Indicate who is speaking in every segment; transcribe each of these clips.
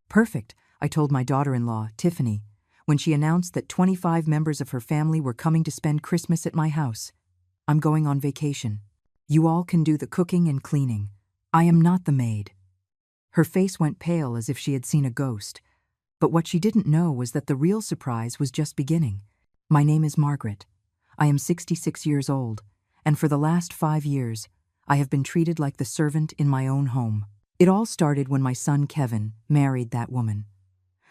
Speaker 1: Perfect, I told my daughter-in-law, Tiffany, when she announced that 25 members of her family were coming to spend Christmas at my house. I'm going on vacation. You all can do the cooking and cleaning. I am not the maid. Her face went pale as if she had seen a ghost. But what she didn't know was that the real surprise was just beginning. My name is Margaret. I am 66 years old, and for the last 5 years, I have been treated like the servant in my own home. It all started when my son Kevin married that woman.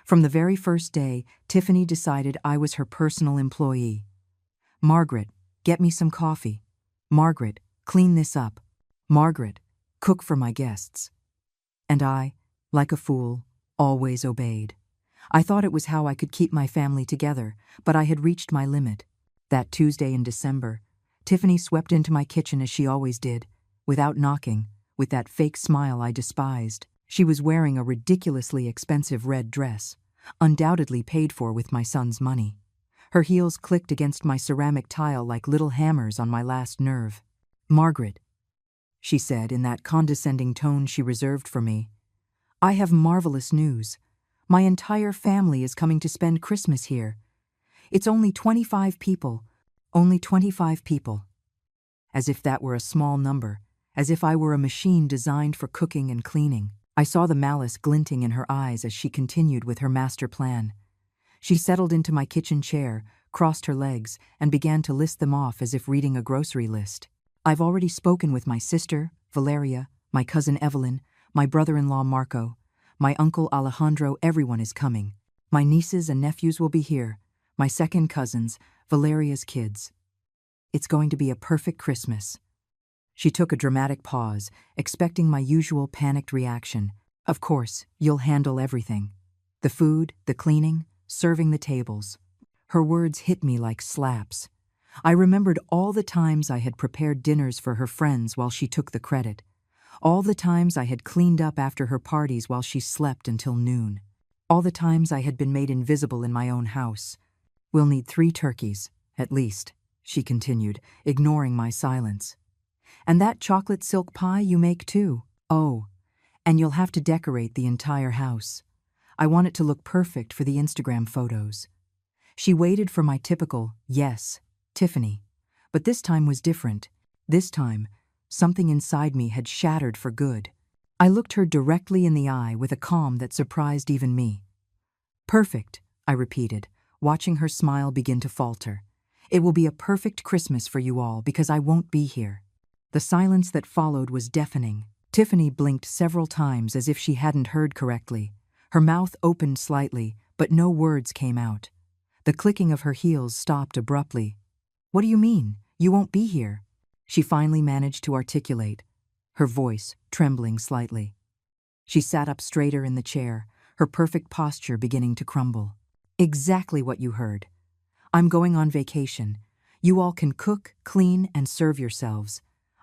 Speaker 1: From the very first day, Tiffany decided I was her personal employee. Margaret, get me some coffee. Margaret, clean this up. Margaret, cook for my guests. And I, like a fool, always obeyed. I thought it was how I could keep my family together, but I had reached my limit. That Tuesday in December, Tiffany swept into my kitchen as she always did, without knocking, with that fake smile I despised. She was wearing a ridiculously expensive red dress, undoubtedly paid for with my son's money. Her heels clicked against my ceramic tile like little hammers on my last nerve. Margaret, she said in that condescending tone she reserved for me, I have marvelous news. My entire family is coming to spend Christmas here. It's only 25 people. Only 25 people. As if that were a small number, as if I were a machine designed for cooking and cleaning. I saw the malice glinting in her eyes as she continued with her master plan. She settled into my kitchen chair, crossed her legs, and began to list them off as if reading a grocery list. I've already spoken with my sister, Valeria, my cousin Evelyn, my brother-in-law Marco, my uncle Alejandro. Everyone is coming. My nieces and nephews will be here, my second cousins, Valeria's kids. It's going to be a perfect Christmas. She took a dramatic pause, expecting my usual panicked reaction. Of course, you'll handle everything. The food, the cleaning, serving the tables. Her words hit me like slaps. I remembered all the times I had prepared dinners for her friends while she took the credit. All the times I had cleaned up after her parties while she slept until noon. All the times I had been made invisible in my own house. We'll need 3 turkeys, at least, she continued, ignoring my silence. And that chocolate silk pie you make too. Oh, and you'll have to decorate the entire house. I want it to look perfect for the Instagram photos. She waited for my typical, yes, Tiffany. But this time was different. This time, something inside me had shattered for good. I looked her directly in the eye with a calm that surprised even me. Perfect, I repeated, watching her smile begin to falter. It will be a perfect Christmas for you all because I won't be here. The silence that followed was deafening. Tiffany blinked several times as if she hadn't heard correctly. Her mouth opened slightly, but no words came out. The clicking of her heels stopped abruptly. What do you mean? You won't be here? She finally managed to articulate, her voice trembling slightly. She sat up straighter in the chair, her perfect posture beginning to crumble. Exactly what you heard. I'm going on vacation. You all can cook, clean, and serve yourselves.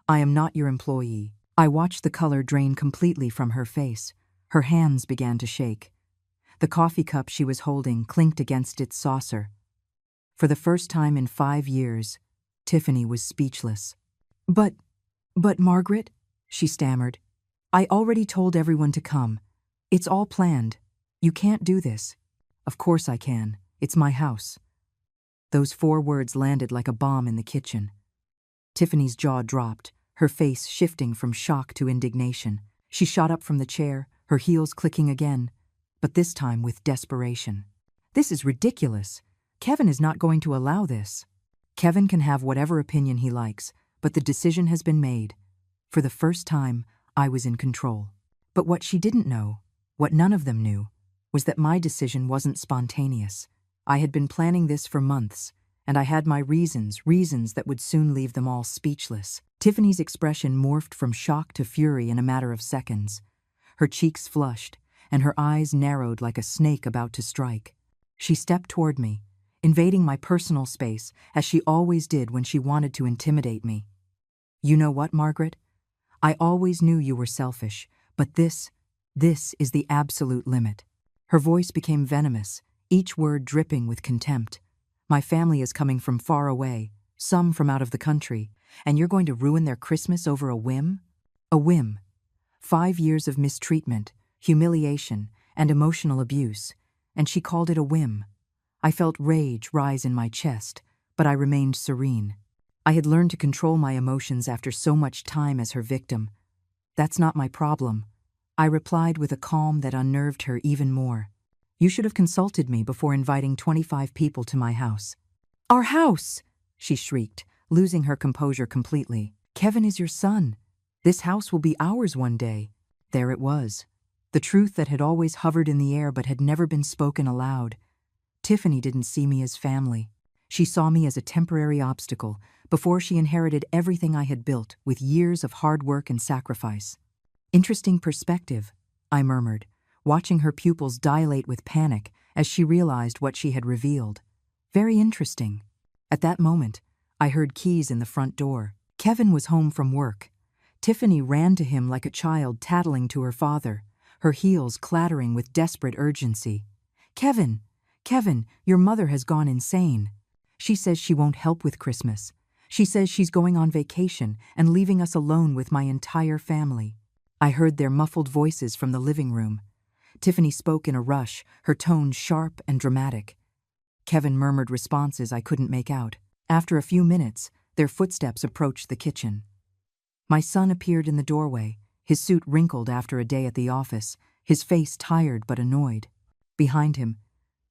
Speaker 1: I am not your employee. I watched the color drain completely from her face. Her hands began to shake. The coffee cup she was holding clinked against its saucer. For the first time in 5 years, Tiffany was speechless. But Margaret, she stammered. I already told everyone to come. It's all planned. You can't do this. Of course I can. It's my house. Those 4 words landed like a bomb in the kitchen. Tiffany's jaw dropped, her face shifting from shock to indignation. She shot up from the chair, her heels clicking again, but this time with desperation. This is ridiculous. Kevin is not going to allow this. Kevin can have whatever opinion he likes, but the decision has been made. For the first time, I was in control. But what she didn't know, what none of them knew, was that my decision wasn't spontaneous. I had been planning this for months, and I had my reasons that would soon leave them all speechless. Tiffany's expression morphed from shock to fury in a matter of seconds. Her cheeks flushed, and her eyes narrowed like a snake about to strike. She stepped toward me, invading my personal space, as she always did when she wanted to intimidate me. You know what, Margaret? I always knew you were selfish, but this is the absolute limit. Her voice became venomous, each word dripping with contempt. My family is coming from far away, some from out of the country, and you're going to ruin their Christmas over a whim? A whim. 5 years of mistreatment, humiliation, and emotional abuse, and she called it a whim. I felt rage rise in my chest, but I remained serene. I had learned to control my emotions after so much time as her victim. "That's not my problem," I replied with a calm that unnerved her even more. "You should have consulted me before inviting 25 people to my house." "Our house!" she shrieked, losing her composure completely. "Kevin is your son. This house will be ours one day." There it was, the truth that had always hovered in the air but had never been spoken aloud. Tiffany didn't see me as family. She saw me as a temporary obstacle before she inherited everything I had built with years of hard work and sacrifice. "Interesting perspective," I murmured, watching her pupils dilate with panic as she realized what she had revealed. "Very interesting." At that moment, I heard keys in the front door. Kevin was home from work. Tiffany ran to him like a child tattling to her father, her heels clattering with desperate urgency. "Kevin! Kevin, your mother has gone insane. She says she won't help with Christmas. She says she's going on vacation and leaving us alone with my entire family." I heard their muffled voices from the living room. Tiffany spoke in a rush, her tone sharp and dramatic. Kevin murmured responses I couldn't make out. After a few minutes, their footsteps approached the kitchen. My son appeared in the doorway, his suit wrinkled after a day at the office, his face tired but annoyed. Behind him,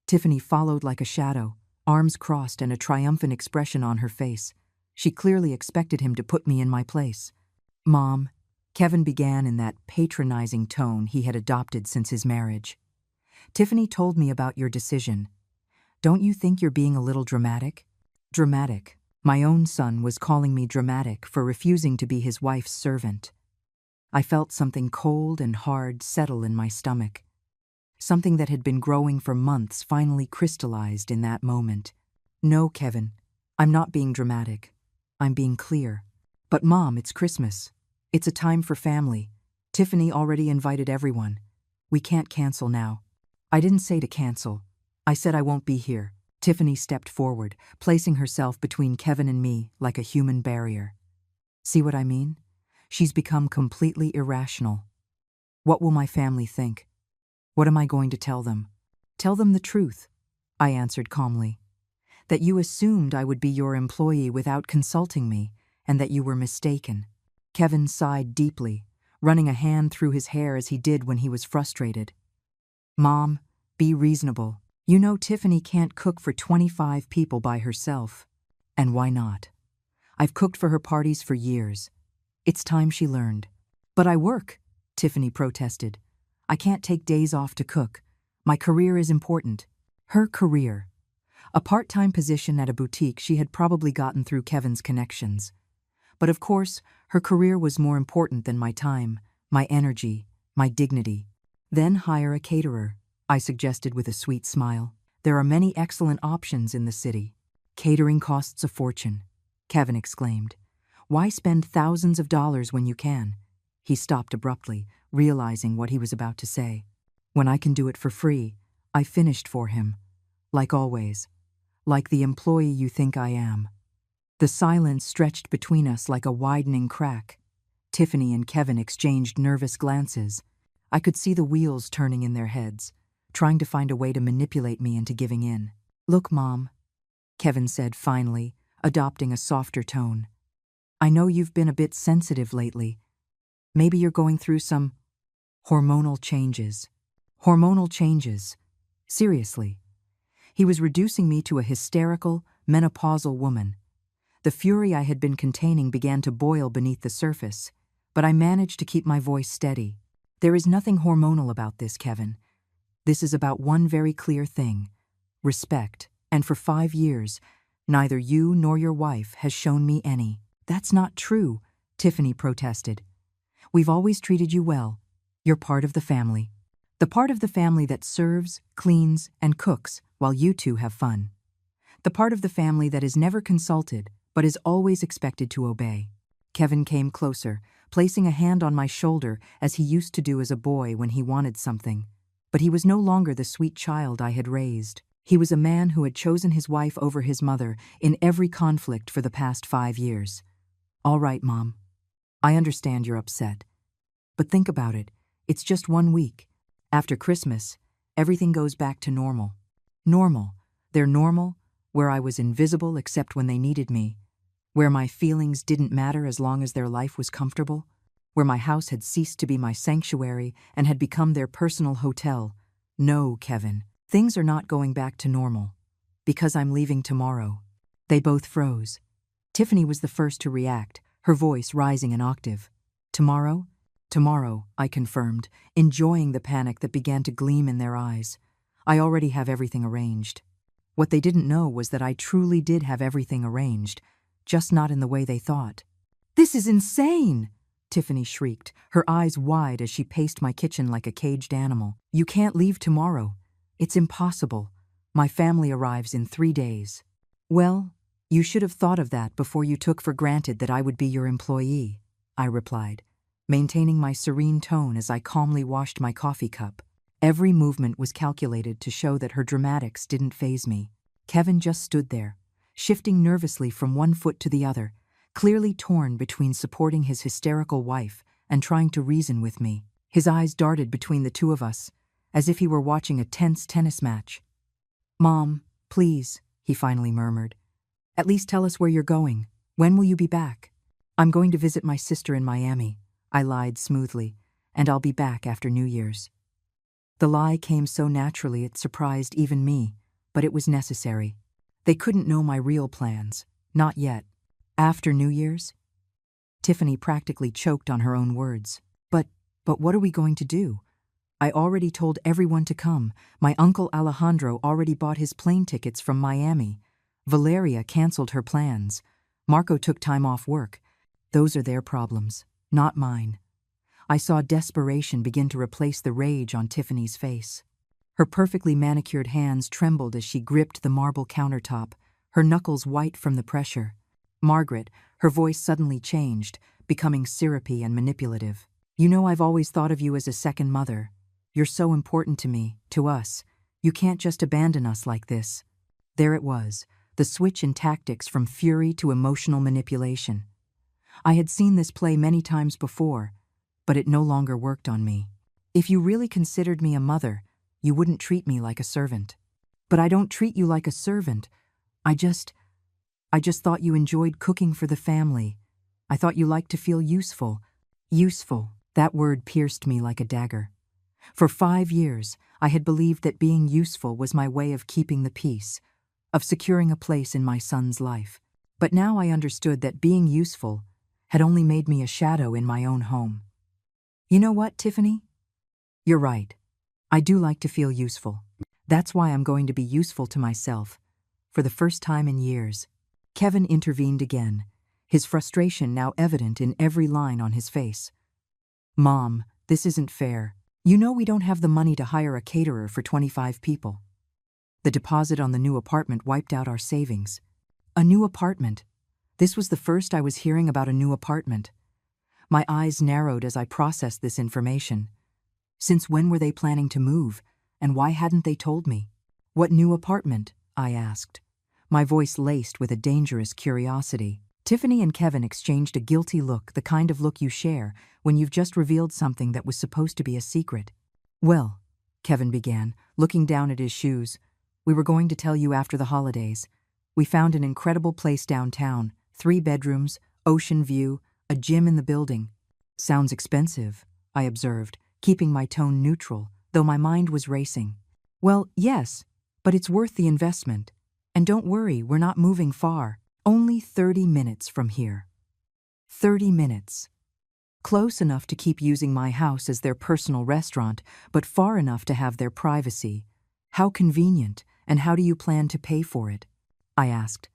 Speaker 1: Tiffany followed like a shadow, arms crossed and a triumphant expression on her face. She clearly expected him to put me in my place. "Mom," Kevin began in that patronizing tone he had adopted since his marriage. "Tiffany told me about your decision. Don't you think you're being a little dramatic?" Dramatic. My own son was calling me dramatic for refusing to be his wife's servant. I felt something cold and hard settle in my stomach. Something that had been growing for months finally crystallized in that moment. "No, Kevin, I'm not being dramatic. I'm being clear." "But Mom, it's Christmas. It's a time for family. Tiffany already invited everyone. We can't cancel now." "I didn't say to cancel. I said I won't be here." Tiffany stepped forward, placing herself between Kevin and me like a human barrier. "See what I mean? She's become completely irrational. What will my family think? What am I going to tell them?" "Tell them the truth," I answered calmly. "That you assumed I would be your employee without consulting me, and that you were mistaken." Kevin sighed deeply, running a hand through his hair as he did when he was frustrated. "Mom, be reasonable. You know Tiffany can't cook for 25 people by herself. And why not? I've cooked for her parties for years. It's time she learned." "But I work," Tiffany protested. "I can't take days off to cook. My career is important." Her career. A part-time position at a boutique she had probably gotten through Kevin's connections. But of course, her career was more important than my time, my energy, my dignity. "Then hire a caterer," I suggested with a sweet smile. "There are many excellent options in the city." "Catering costs a fortune," Kevin exclaimed. "Why spend thousands of dollars when you can?" He stopped abruptly, realizing what he was about to say. "When I can do it for free," I finished for him. "Like always. Like the employee you think I am." The silence stretched between us like a widening crack. Tiffany and Kevin exchanged nervous glances. I could see the wheels turning in their heads, trying to find a way to manipulate me into giving in. "Look, Mom," Kevin said finally, adopting a softer tone. "I know you've been a bit sensitive lately. Maybe you're going through some hormonal changes." Hormonal changes. Seriously. He was reducing me to a hysterical, menopausal woman. The fury I had been containing began to boil beneath the surface, but I managed to keep my voice steady. "There is nothing hormonal about this, Kevin. This is about one very clear thing: respect, and for 5 years, neither you nor your wife has shown me any." "That's not true," Tiffany protested. "We've always treated you well. You're part of the family. The part of the family that serves, cleans, and cooks while you two have fun. The part of the family that is never consulted, but is always expected to obey." Kevin came closer, placing a hand on my shoulder as he used to do as a boy when he wanted something. But he was no longer the sweet child I had raised. He was a man who had chosen his wife over his mother in every conflict for the past 5 years. "All right, Mom. I understand you're upset. But think about it. It's just 1 week. After Christmas, everything goes back to normal. Normal. They're normal, where I was invisible except when they needed me, where my feelings didn't matter as long as their life was comfortable, where my house had ceased to be my sanctuary and had become their personal hotel. No, Kevin, things are not going back to normal. Because I'm leaving tomorrow. They both froze. Tiffany was the first to react, her voice rising an octave. Tomorrow? Tomorrow, I confirmed, enjoying the panic that began to gleam in their eyes. I already have everything arranged. What they didn't know was that I truly did have everything arranged, just not in the way they thought. This is insane! Tiffany shrieked, her eyes wide as she paced my kitchen like a caged animal. You can't leave tomorrow. It's impossible. My family arrives in 3 days. Well, you should have thought of that before you took for granted that I would be your employee, I replied, maintaining my serene tone as I calmly washed my coffee cup. Every movement was calculated to show that her dramatics didn't faze me. Kevin just stood there, shifting nervously from one foot to the other, clearly torn between supporting his hysterical wife and trying to reason with me. His eyes darted between the two of us, as if he were watching a tense tennis match. Mom, please, he finally murmured. At least tell us where you're going. When will you be back? I'm going to visit my sister in Miami, I lied smoothly, and I'll be back after New Year's. The lie came so naturally it surprised even me, but it was necessary. They couldn't know my real plans, not yet. After New Year's? Tiffany practically choked on her own words. But what are we going to do? I already told everyone to come. My uncle Alejandro already bought his plane tickets from Miami. Valeria canceled her plans. Marco took time off work. Those are their problems, not mine. I saw desperation begin to replace the rage on Tiffany's face. Her perfectly manicured hands trembled as she gripped the marble countertop, her knuckles white from the pressure. Margaret, her voice suddenly changed, becoming syrupy and manipulative. You know I've always thought of you as a second mother. You're so important to me, to us. You can't just abandon us like this. There it was, the switch in tactics from fury to emotional manipulation. I had seen this play many times before, but it no longer worked on me. If you really considered me a mother, you wouldn't treat me like a servant. But I don't treat you like a servant. I just thought you enjoyed cooking for the family. I thought you liked to feel useful. Useful, that word pierced me like a dagger. For 5 years, I had believed that being useful was my way of keeping the peace, of securing a place in my son's life. But now I understood that being useful had only made me a shadow in my own home. You know what, Tiffany? You're right. I do like to feel useful. That's why I'm going to be useful to myself, for the first time in years. Kevin intervened again, his frustration now evident in every line on his face. Mom, this isn't fair. You know we don't have the money to hire a caterer for 25 people. The deposit on the new apartment wiped out our savings. A new apartment. This was the first I was hearing about a new apartment. My eyes narrowed as I processed this information. Since when were they planning to move, and why hadn't they told me? What new apartment? I asked, my voice laced with a dangerous curiosity. Tiffany and Kevin exchanged a guilty look, the kind of look you share when you've just revealed something that was supposed to be a secret. Well, Kevin began, looking down at his shoes, we were going to tell you after the holidays. We found an incredible place downtown, 3 bedrooms, ocean view, a gym in the building. Sounds expensive, I observed, keeping my tone neutral, though my mind was racing. Well, yes, but it's worth the investment. And don't worry, we're not moving far. Only 30 minutes from here. 30 minutes. Close enough to keep using my house as their personal restaurant, but far enough to have their privacy. How convenient, and how do you plan to pay for it? I asked,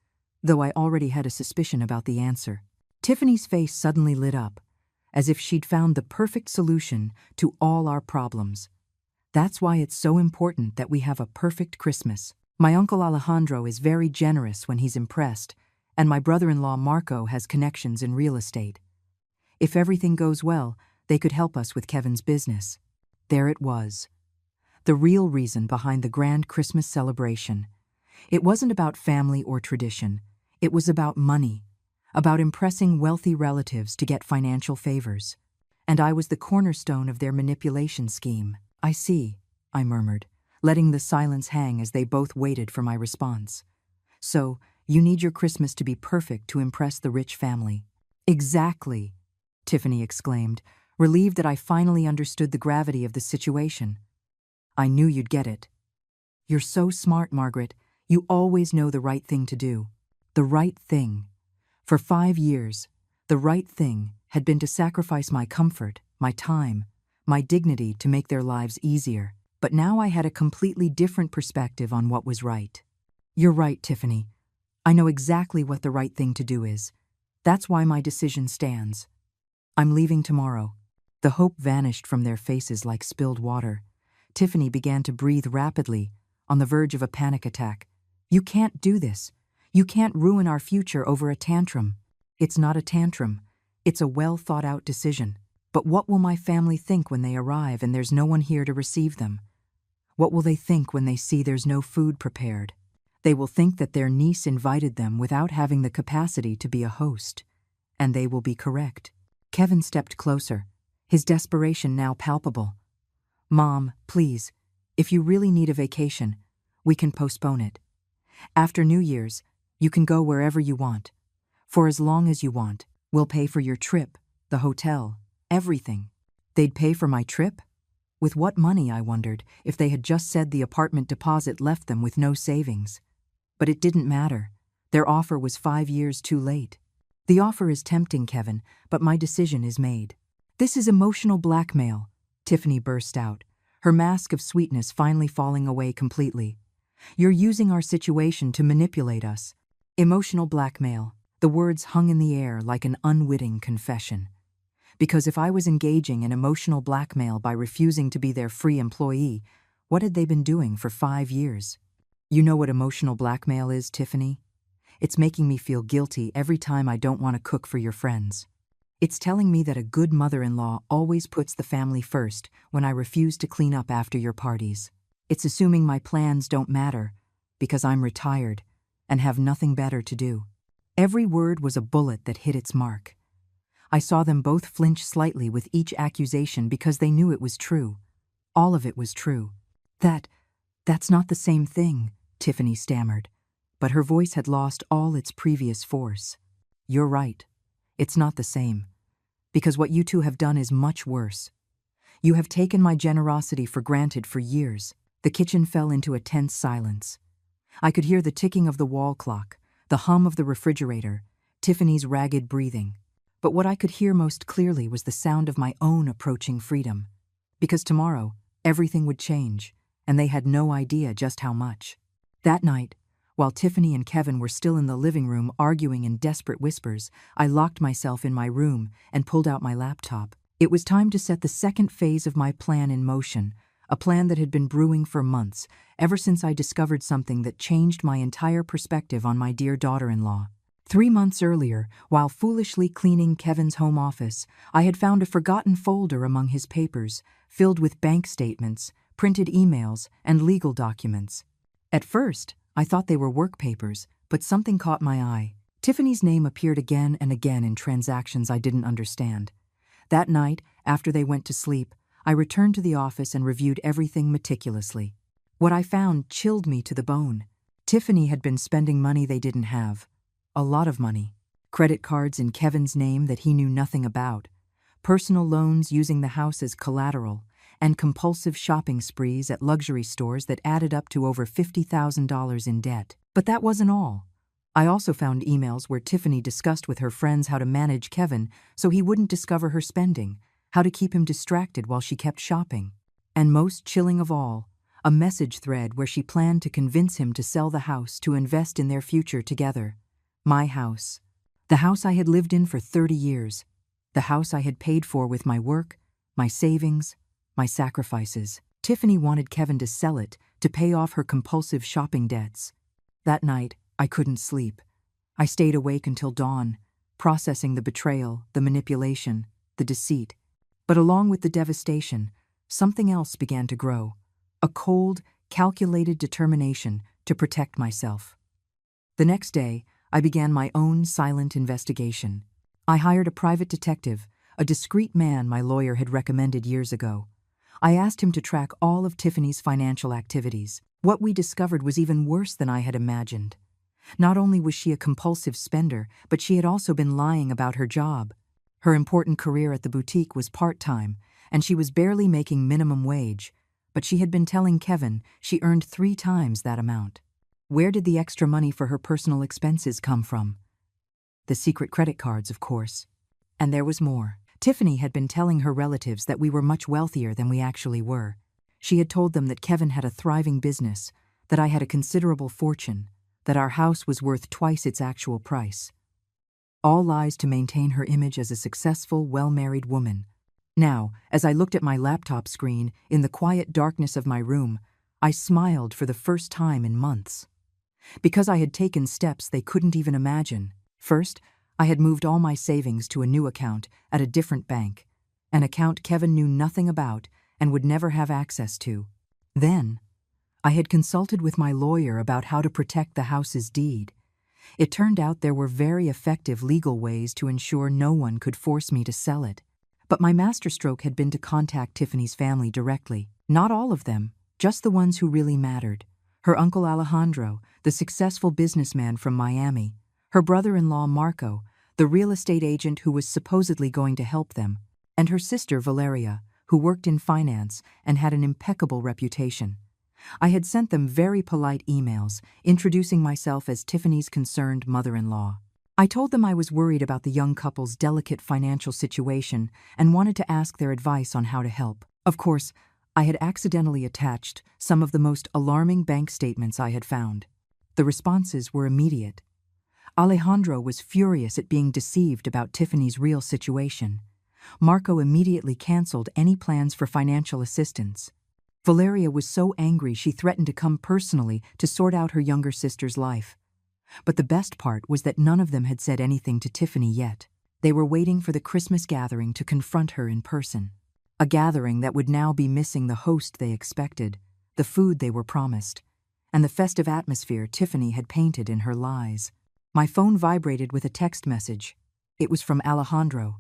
Speaker 1: though I already had a suspicion about the answer. Tiffany's face suddenly lit up, as if she'd found the perfect solution to all our problems. That's why it's so important that we have a perfect Christmas. My uncle Alejandro is very generous when he's impressed, and my brother-in-law Marco has connections in real estate. If everything goes well, they could help us with Kevin's business. There it was. The real reason behind the grand Christmas celebration. It wasn't about family or tradition. It was about money, about impressing wealthy relatives to get financial favors. And I was the cornerstone of their manipulation scheme. I see, I murmured, letting the silence hang as they both waited for my response. So, you need your Christmas to be perfect to impress the rich family. Exactly, Tiffany exclaimed, relieved that I finally understood the gravity of the situation. I knew you'd get it. You're so smart, Margaret. You always know the right thing to do. The right thing. For 5 years, the right thing had been to sacrifice my comfort, my time, my dignity to make their lives easier. But now I had a completely different perspective on what was right. You're right, Tiffany. I know exactly what the right thing to do is. That's why my decision stands. I'm leaving tomorrow. The hope vanished from their faces like spilled water. Tiffany began to breathe rapidly, on the verge of a panic attack. You can't do this. You can't ruin our future over a tantrum. It's not a tantrum. It's a well-thought-out decision. But what will my family think when they arrive and there's no one here to receive them? What will they think when they see there's no food prepared? They will think that their niece invited them without having the capacity to be a host. And they will be correct. Kevin stepped closer, his desperation now palpable. Mom, please, if you really need a vacation, we can postpone it. After New Year's, you can go wherever you want. For as long as you want, we'll pay for your trip, the hotel, everything. They'd pay for my trip? With what money, I wondered, if they had just said the apartment deposit left them with no savings. But it didn't matter. Their offer was 5 years too late. The offer is tempting, Kevin, but my decision is made. This is emotional blackmail, Tiffany burst out, her mask of sweetness finally falling away completely. You're using our situation to manipulate us. Emotional blackmail. The words hung in the air like an unwitting confession. Because if I was engaging in emotional blackmail by refusing to be their free employee, what had they been doing for 5 years? You know what emotional blackmail is, Tiffany? It's making me feel guilty every time I don't want to cook for your friends. It's telling me that a good mother-in-law always puts the family first when I refuse to clean up after your parties. It's assuming my plans don't matter because I'm retired and have nothing better to do. Every word was a bullet that hit its mark. I saw them both flinch slightly with each accusation because they knew it was true. All of it was true. That's not the same thing, Tiffany stammered, but her voice had lost all its previous force. You're right. It's not the same. Because what you two have done is much worse. You have taken my generosity for granted for years. The kitchen fell into a tense silence. I could hear the ticking of the wall clock, the hum of the refrigerator, Tiffany's ragged breathing. But what I could hear most clearly was the sound of my own approaching freedom. Because tomorrow, everything would change, and they had no idea just how much. That night, while Tiffany and Kevin were still in the living room arguing in desperate whispers, I locked myself in my room and pulled out my laptop. It was time to set the second phase of my plan in motion, a plan that had been brewing for months, ever since I discovered something that changed my entire perspective on my dear daughter-in-law. 3 months earlier, while foolishly cleaning Kevin's home office, I had found a forgotten folder among his papers, filled with bank statements, printed emails, and legal documents. At first, I thought they were work papers, but something caught my eye. Tiffany's name appeared again and again in transactions I didn't understand. That night, after they went to sleep, I returned to the office and reviewed everything meticulously. What I found chilled me to the bone. Tiffany had been spending money they didn't have. A lot of money. Credit cards in Kevin's name that he knew nothing about. Personal loans using the house as collateral, and compulsive shopping sprees at luxury stores that added up to over $50,000 in debt. But that wasn't all. I also found emails where Tiffany discussed with her friends how to manage Kevin so he wouldn't discover her spending, how to keep him distracted while she kept shopping. And most chilling of all, a message thread where she planned to convince him to sell the house to invest in their future together. My house. The house I had lived in for 30 years. The house I had paid for with my work, my savings, my sacrifices. Tiffany wanted Kevin to sell it to pay off her compulsive shopping debts. That night, I couldn't sleep. I stayed awake until dawn, processing the betrayal, the manipulation, the deceit. But along with the devastation, something else began to grow. A cold, calculated determination to protect myself. The next day, I began my own silent investigation. I hired a private detective, a discreet man my lawyer had recommended years ago. I asked him to track all of Tiffany's financial activities. What we discovered was even worse than I had imagined. Not only was she a compulsive spender, but she had also been lying about her job. Her important career at the boutique was part-time, and she was barely making minimum wage, but she had been telling Kevin she earned 3 times that amount. Where did the extra money for her personal expenses come from? The secret credit cards, of course. And there was more. Tiffany had been telling her relatives that we were much wealthier than we actually were. She had told them that Kevin had a thriving business, that I had a considerable fortune, that our house was worth twice its actual price. All lies to maintain her image as a successful, well-married woman. Now, as I looked at my laptop screen in the quiet darkness of my room, I smiled for the first time in months. Because I had taken steps they couldn't even imagine. First, I had moved all my savings to a new account at a different bank, an account Kevin knew nothing about and would never have access to. Then, I had consulted with my lawyer about how to protect the house's deed. It turned out there were very effective legal ways to ensure no one could force me to sell it. But my masterstroke had been to contact Tiffany's family directly. Not all of them, just the ones who really mattered. Her uncle Alejandro, the successful businessman from Miami, her brother-in-law Marco, the real estate agent who was supposedly going to help them, and her sister Valeria, who worked in finance and had an impeccable reputation. I had sent them very polite emails, introducing myself as Tiffany's concerned mother-in-law. I told them I was worried about the young couple's delicate financial situation and wanted to ask their advice on how to help. Of course, I had accidentally attached some of the most alarming bank statements I had found. The responses were immediate. Alejandro was furious at being deceived about Tiffany's real situation. Marco immediately canceled any plans for financial assistance. Valeria was so angry she threatened to come personally to sort out her younger sister's life. But the best part was that none of them had said anything to Tiffany yet. They were waiting for the Christmas gathering to confront her in person. A gathering that would now be missing the host they expected, the food they were promised, and the festive atmosphere Tiffany had painted in her lies. My phone vibrated with a text message. It was from Alejandro.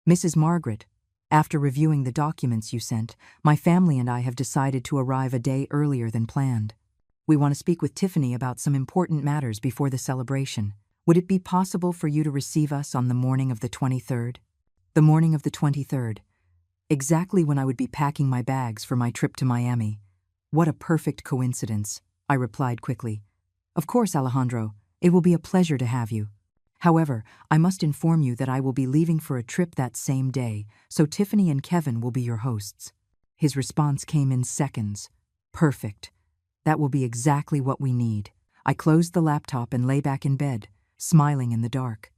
Speaker 1: "Mrs. Margaret, after reviewing the documents you sent, my family and I have decided to arrive a day earlier than planned. We want to speak with Tiffany about some important matters before the celebration. Would it be possible for you to receive us on the morning of the 23rd? The morning of the 23rd. Exactly when I would be packing my bags for my trip to Miami. What a perfect coincidence," I replied quickly. "Of course, Alejandro. It will be a pleasure to have you. However, I must inform you that I will be leaving for a trip that same day, so Tiffany and Kevin will be your hosts." His response came in seconds. "Perfect. That will be exactly what we need." I closed the laptop and lay back in bed, smiling in the dark.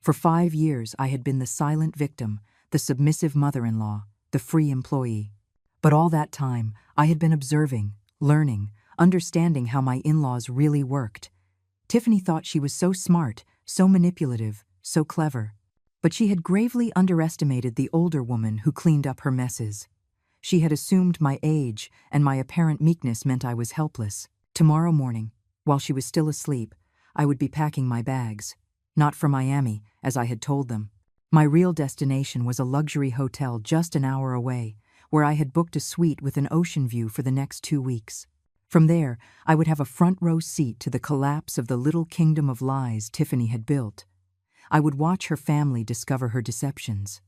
Speaker 1: For 5 years, I had been the silent victim, the submissive mother-in-law, the free employee. But all that time, I had been observing, learning, understanding how my in-laws really worked. Tiffany thought she was so smart, so manipulative, so clever. But she had gravely underestimated the older woman who cleaned up her messes. She had assumed my age and my apparent meekness meant I was helpless. Tomorrow morning, while she was still asleep, I would be packing my bags. Not for Miami, as I had told them. My real destination was a luxury hotel just an hour away, where I had booked a suite with an ocean view for the next 2 weeks. From there, I would have a front-row seat to the collapse of the little kingdom of lies Tiffany had built. I would watch her family discover her deceptions.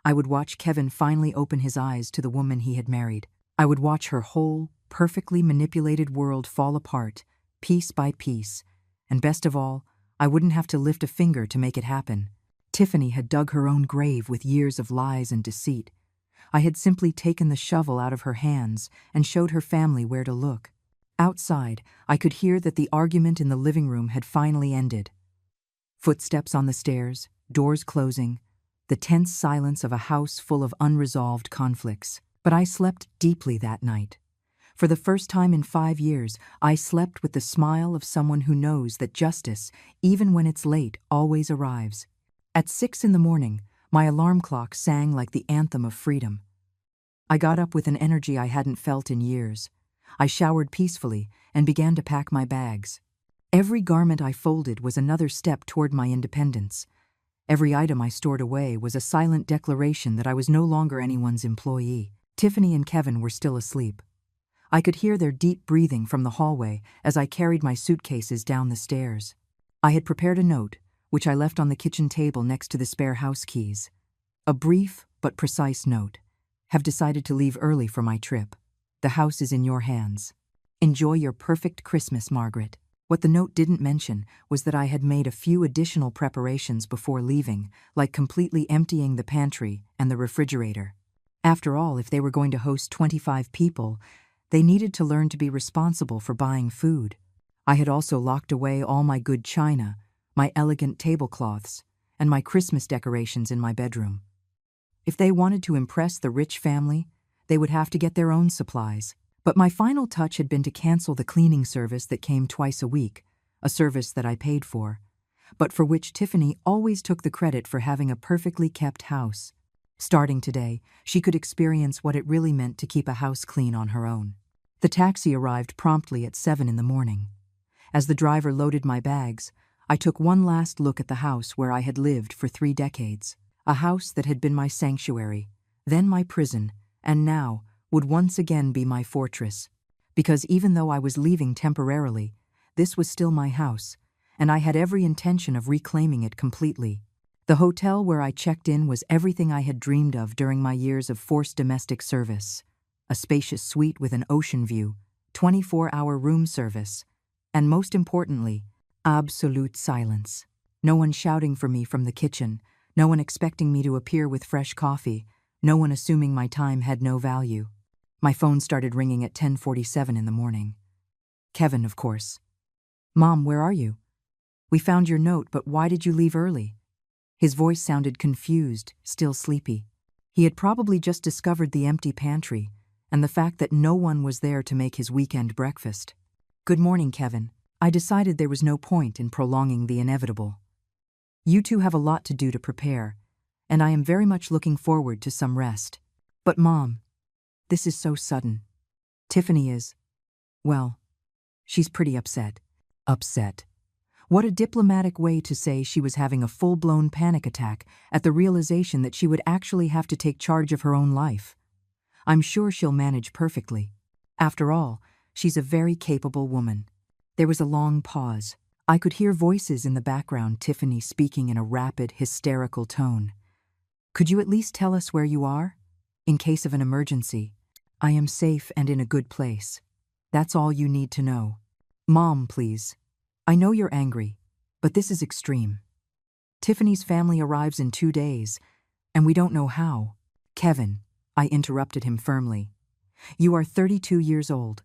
Speaker 1: I would watch Kevin finally open his eyes to the woman he had married. I would watch her whole, perfectly manipulated world fall apart, piece by piece. And best of all, I wouldn't have to lift a finger to make it happen. Tiffany had dug her own grave with years of lies and deceit. I had simply taken the shovel out of her hands and showed her family where to look. Outside, I could hear that the argument in the living room had finally ended. Footsteps on the stairs, doors closing, the tense silence of a house full of unresolved conflicts. But I slept deeply that night. For the first time in 5 years, I slept with the smile of someone who knows that justice, even when it's late, always arrives. At 6 in the morning, my alarm clock sang like the anthem of freedom. I got up with an energy I hadn't felt in years. I showered peacefully and began to pack my bags. Every garment I folded was another step toward my independence. Every item I stored away was a silent declaration that I was no longer anyone's employee. Tiffany and Kevin were still asleep. I could hear their deep breathing from the hallway as I carried my suitcases down the stairs. I had prepared a note, which I left on the kitchen table next to the spare house keys. A brief but precise note. Have decided to leave early for my trip. The house is in your hands. Enjoy your perfect Christmas, Margaret. What the note didn't mention was that I had made a few additional preparations before leaving, like completely emptying the pantry and the refrigerator. After all, if they were going to host 25 people, they needed to learn to be responsible for buying food. I had also locked away all my good china, my elegant tablecloths, and my Christmas decorations in my bedroom. If they wanted to impress the rich family, they would have to get their own supplies. But my final touch had been to cancel the cleaning service that came twice a week, a service that I paid for, but for which Tiffany always took the credit for having a perfectly kept house. Starting today, she could experience what it really meant to keep a house clean on her own. The taxi arrived promptly at 7 in the morning. As the driver loaded my bags, I took one last look at the house where I had lived for 3 decades, a house that had been my sanctuary, then my prison, and now would once again be my fortress. Because even though I was leaving temporarily, this was still my house, and I had every intention of reclaiming it completely. The hotel where I checked in was everything I had dreamed of during my years of forced domestic service. A spacious suite with an ocean view, 24-hour room service, and most importantly, absolute silence. No one shouting for me from the kitchen, no one expecting me to appear with fresh coffee, no one assuming my time had no value. My phone started ringing at 10:47 in the morning. Kevin, of course. "Mom, where are you? We found your note, but why did you leave early?" His voice sounded confused, still sleepy. He had probably just discovered the empty pantry and the fact that no one was there to make his weekend breakfast. "Good morning, Kevin. I decided there was no point in prolonging the inevitable. You two have a lot to do to prepare, and I am very much looking forward to some rest. But Mom, this is so sudden. Tiffany is, well, she's pretty upset." Upset. What a diplomatic way to say she was having a full-blown panic attack at the realization that she would actually have to take charge of her own life. I'm sure she'll manage perfectly. After all, she's a very capable woman. There was a long pause. I could hear voices in the background, Tiffany speaking in a rapid, hysterical tone. "Could you at least tell us where you are? In case of an emergency. I am safe and in a good place. That's all you need to know. Mom, please. I know you're angry, but this is extreme. Tiffany's family arrives in 2 days, and we don't know how." "Kevin," I interrupted him firmly. "You are 32 years old.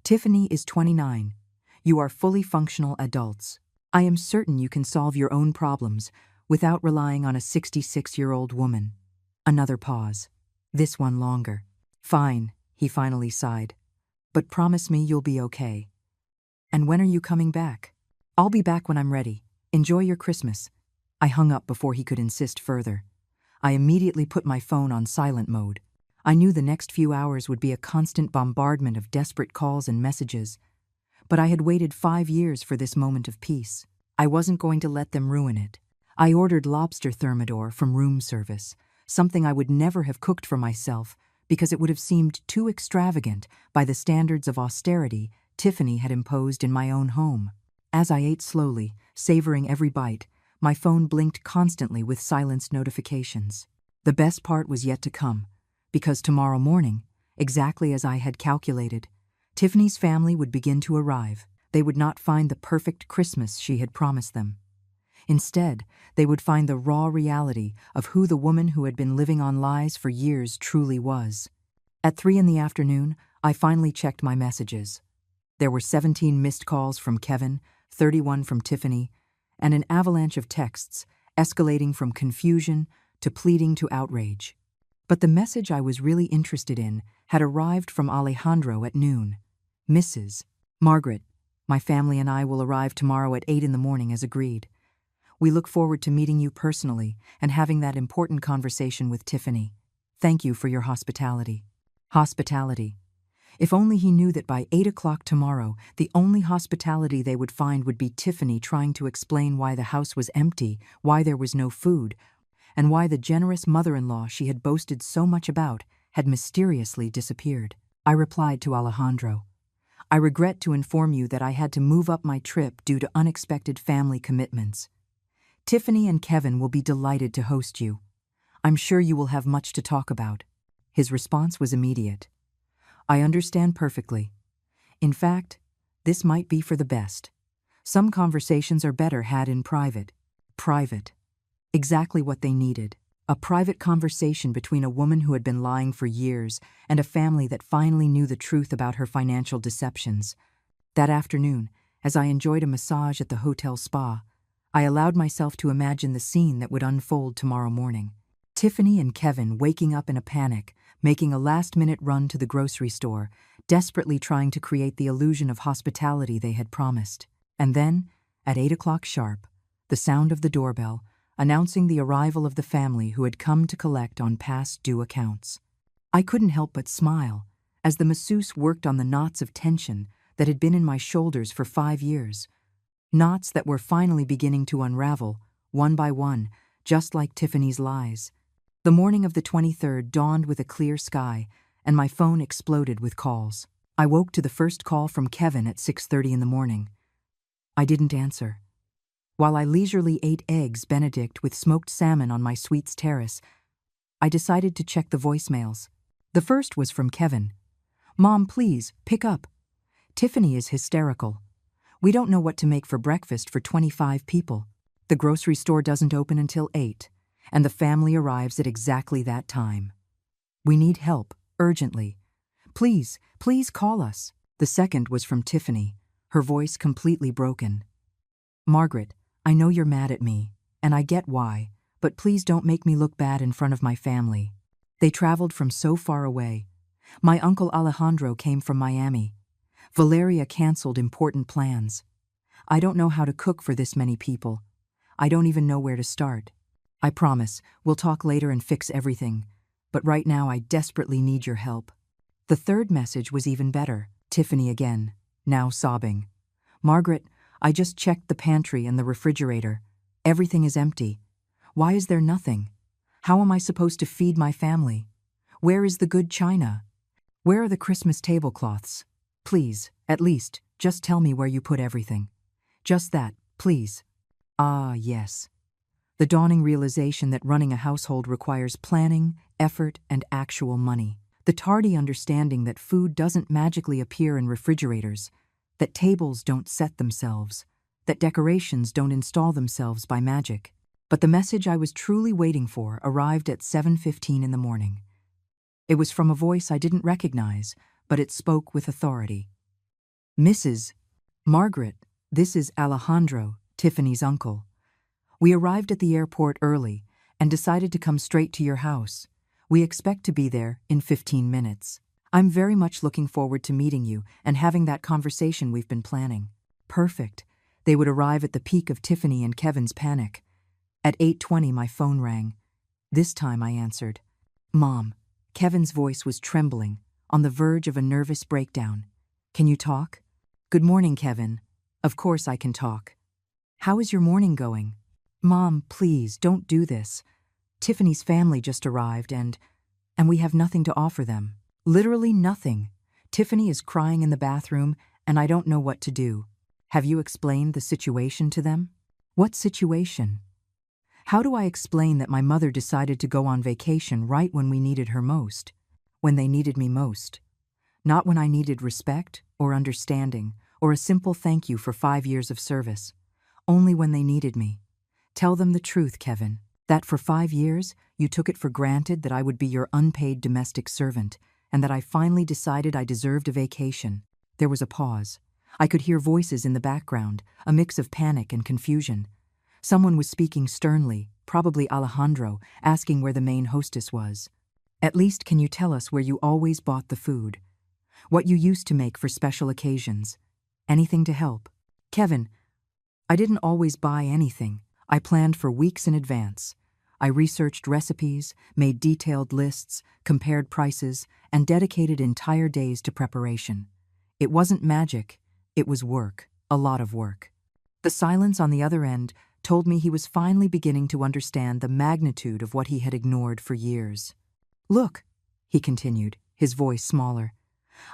Speaker 1: Tiffany is 29. You are fully functional adults. I am certain you can solve your own problems without relying on a 66-year-old woman." Another pause. This one longer. "Fine," he finally sighed. "But promise me you'll be okay. And when are you coming back?" "I'll be back when I'm ready. Enjoy your Christmas." I hung up before he could insist further. I immediately put my phone on silent mode. I knew the next few hours would be a constant bombardment of desperate calls and messages, but I had waited 5 years for this moment of peace. I wasn't going to let them ruin it. I ordered lobster thermidor from room service, something I would never have cooked for myself because it would have seemed too extravagant by the standards of austerity Tiffany had imposed in my own home. As I ate slowly, savoring every bite, my phone blinked constantly with silenced notifications. The best part was yet to come, because tomorrow morning, exactly as I had calculated, Tiffany's family would begin to arrive. They would not find the perfect Christmas she had promised them. Instead, they would find the raw reality of who the woman who had been living on lies for years truly was. At 3 in the afternoon, I finally checked my messages. There were 17 missed calls from Kevin, 31 from Tiffany, and an avalanche of texts, escalating from confusion to pleading to outrage. But the message I was really interested in had arrived from Alejandro at noon. "Mrs. Margaret, my family and I will arrive tomorrow at 8 in the morning as agreed. We look forward to meeting you personally and having that important conversation with Tiffany. Thank you for your hospitality." Hospitality. If only he knew that by 8 o'clock tomorrow, the only hospitality they would find would be Tiffany trying to explain why the house was empty, why there was no food, and why the generous mother-in-law she had boasted so much about had mysteriously disappeared. I replied to Alejandro, "I regret to inform you that I had to move up my trip due to unexpected family commitments. Tiffany and Kevin will be delighted to host you. I'm sure you will have much to talk about." His response was immediate. "I understand perfectly. In fact, this might be for the best. Some conversations are better had in private." Private. Exactly what they needed. A private conversation between a woman who had been lying for years and a family that finally knew the truth about her financial deceptions. That afternoon, as I enjoyed a massage at the hotel spa, I allowed myself to imagine the scene that would unfold tomorrow morning. Tiffany and Kevin waking up in a panic, making a last-minute run to the grocery store, desperately trying to create the illusion of hospitality they had promised. And then, at 8 o'clock sharp, the sound of the doorbell, announcing the arrival of the family who had come to collect on past due accounts. I couldn't help but smile as the masseuse worked on the knots of tension that had been in my shoulders for 5 years. Knots that were finally beginning to unravel, one by one, just like Tiffany's lies. The morning of the 23rd dawned with a clear sky, and my phone exploded with calls. I woke to the first call from Kevin at 6:30 in the morning. I didn't answer. While I leisurely ate eggs Benedict with smoked salmon on my suite's terrace, I decided to check the voicemails. The first was from Kevin. "Mom, please, pick up. Tiffany is hysterical. We don't know what to make for breakfast for 25 people. The grocery store doesn't open until 8, and the family arrives at exactly that time. We need help, urgently. Please, please call us." The second was from Tiffany, her voice completely broken. "Margaret, I know you're mad at me, and I get why, but please don't make me look bad in front of my family. They traveled from so far away. My uncle Alejandro came from Miami. Valeria canceled important plans. I don't know how to cook for this many people. I don't even know where to start. I promise, we'll talk later and fix everything, but right now I desperately need your help." The third message was even better. Tiffany again, now sobbing. "Margaret, I just checked the pantry and the refrigerator. Everything is empty. Why is there nothing? How am I supposed to feed my family? Where is the good china? Where are the Christmas tablecloths? Please, at least, just tell me where you put everything. Just that, please." Ah, yes. The dawning realization that running a household requires planning, effort, and actual money. The tardy understanding that food doesn't magically appear in refrigerators, that tables don't set themselves, that decorations don't install themselves by magic. But the message I was truly waiting for arrived at 7:15 in the morning. It was from a voice I didn't recognize, but it spoke with authority. "Mrs. Margaret, this is Alejandro, Tiffany's uncle. We arrived at the airport early and decided to come straight to your house. We expect to be there in 15 minutes. I'm very much looking forward to meeting you and having that conversation we've been planning." Perfect. They would arrive at the peak of Tiffany and Kevin's panic. At 8:20 my phone rang. This time I answered. "Mom." Kevin's voice was trembling, on the verge of a nervous breakdown. "Can you talk?" "Good morning, Kevin. Of course I can talk. How is your morning going?" "Mom, please, don't do this. Tiffany's family just arrived and we have nothing to offer them. Literally nothing. Tiffany is crying in the bathroom and I don't know what to do. Have you explained the situation to them?" "What situation? How do I explain that my mother decided to go on vacation right when we needed her most? When they needed me most? Not when I needed respect or understanding or a simple thank you for 5 years of service. Only when they needed me. Tell them the truth, Kevin, that for 5 years you took it for granted that I would be your unpaid domestic servant and that I finally decided I deserved a vacation." There was a pause. I could hear voices in the background, a mix of panic and confusion. Someone was speaking sternly, probably Alejandro, asking where the main hostess was. "At least can you tell us where you always bought the food? What you used to make for special occasions? Anything to help?" "Kevin, I didn't always buy anything. I planned for weeks in advance. I researched recipes, made detailed lists, compared prices, and dedicated entire days to preparation. It wasn't magic, it was work, a lot of work." The silence on the other end told me he was finally beginning to understand the magnitude of what he had ignored for years. "Look, he continued, his voice smaller.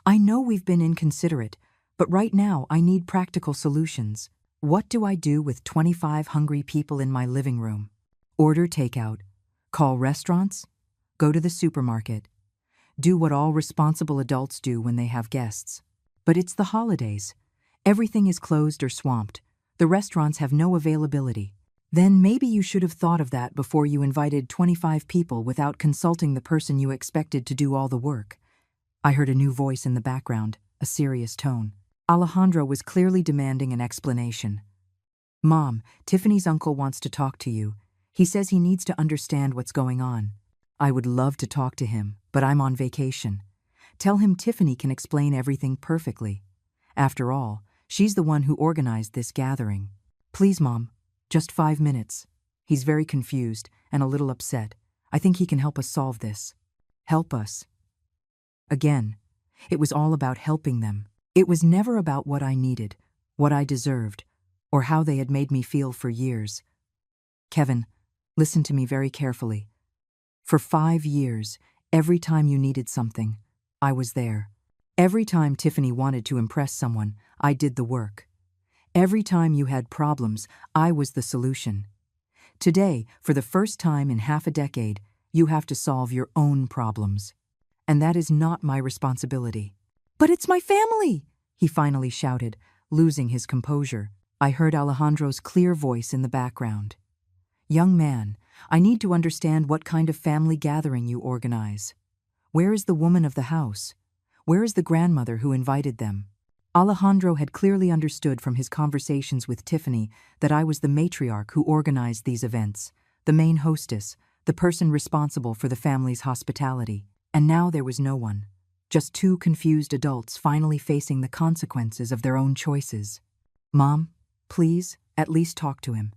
Speaker 1: I know we've been inconsiderate, but right now I need practical solutions. What do I do with 25 hungry people in my living room? Order takeout, call restaurants, go to the supermarket, do what all responsible adults do when they have guests. But it's the holidays. Everything is closed or swamped. The restaurants have no availability. Then maybe you should have thought of that before you invited 25 people without consulting the person you expected to do all the work. I heard a new voice in the background, a serious tone. Alejandro was clearly demanding an explanation. Mom, Tiffany's uncle wants to talk to you. He says he needs to understand what's going on. I would love to talk to him, but I'm on vacation. Tell him Tiffany can explain everything perfectly. After all, she's the one who organized this gathering. Please, Mom, just 5 minutes. He's very confused and a little upset. I think he can help us solve this. Help us. Again, it was all about helping them. It was never about what I needed, what I deserved, or how they had made me feel for years. Kevin, listen to me very carefully. For 5 years, every time you needed something, I was there. Every time Tiffany wanted to impress someone, I did the work. Every time you had problems, I was the solution. Today, for the first time in half a decade, you have to solve your own problems. And that is not my responsibility. But it's my family, he finally shouted, losing his composure. I heard Alejandro's clear voice in the background. Young man, I need to understand what kind of family gathering you organize. Where is the woman of the house? Where is the grandmother who invited them? Alejandro had clearly understood from his conversations with Tiffany that I was the matriarch who organized these events, the main hostess, the person responsible for the family's hospitality. And now there was no one, just 2 confused adults finally facing the consequences of their own choices. Mom, please, at least talk to him.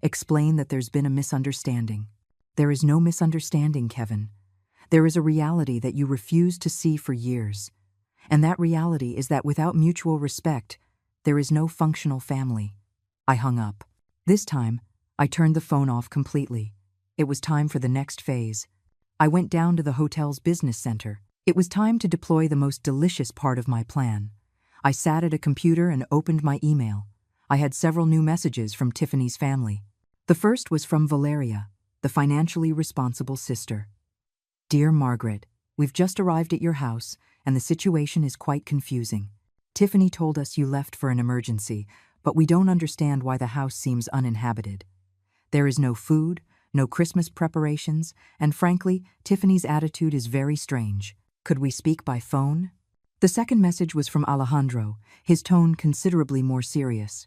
Speaker 1: Explain that there's been a misunderstanding. There is no misunderstanding, Kevin. There is a reality that you refused to see for years. And that reality is that without mutual respect, there is no functional family. I hung up. This time, I turned the phone off completely. It was time for the next phase. I went down to the hotel's business center. It was time to deploy the most delicious part of my plan. I sat at a computer and opened my email. I had several new messages from Tiffany's family. The first was from Valeria, the financially responsible sister. Dear Margaret, we've just arrived at your house, and the situation is quite confusing. Tiffany told us you left for an emergency, but we don't understand why the house seems uninhabited. There is no food, no Christmas preparations, and frankly, Tiffany's attitude is very strange. Could we speak by phone? The second message was from Alejandro, his tone considerably more serious.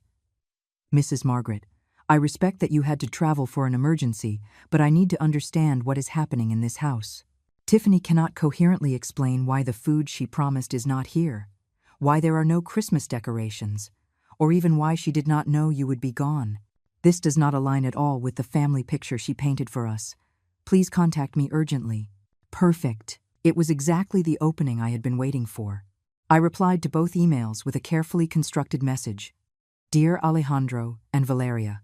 Speaker 1: Mrs. Margaret, I respect that you had to travel for an emergency, but I need to understand what is happening in this house. Tiffany cannot coherently explain why the food she promised is not here, why there are no Christmas decorations, or even why she did not know you would be gone. This does not align at all with the family picture she painted for us. Please contact me urgently. Perfect. It was exactly the opening I had been waiting for. I replied to both emails with a carefully constructed message. Dear Alejandro and Valeria,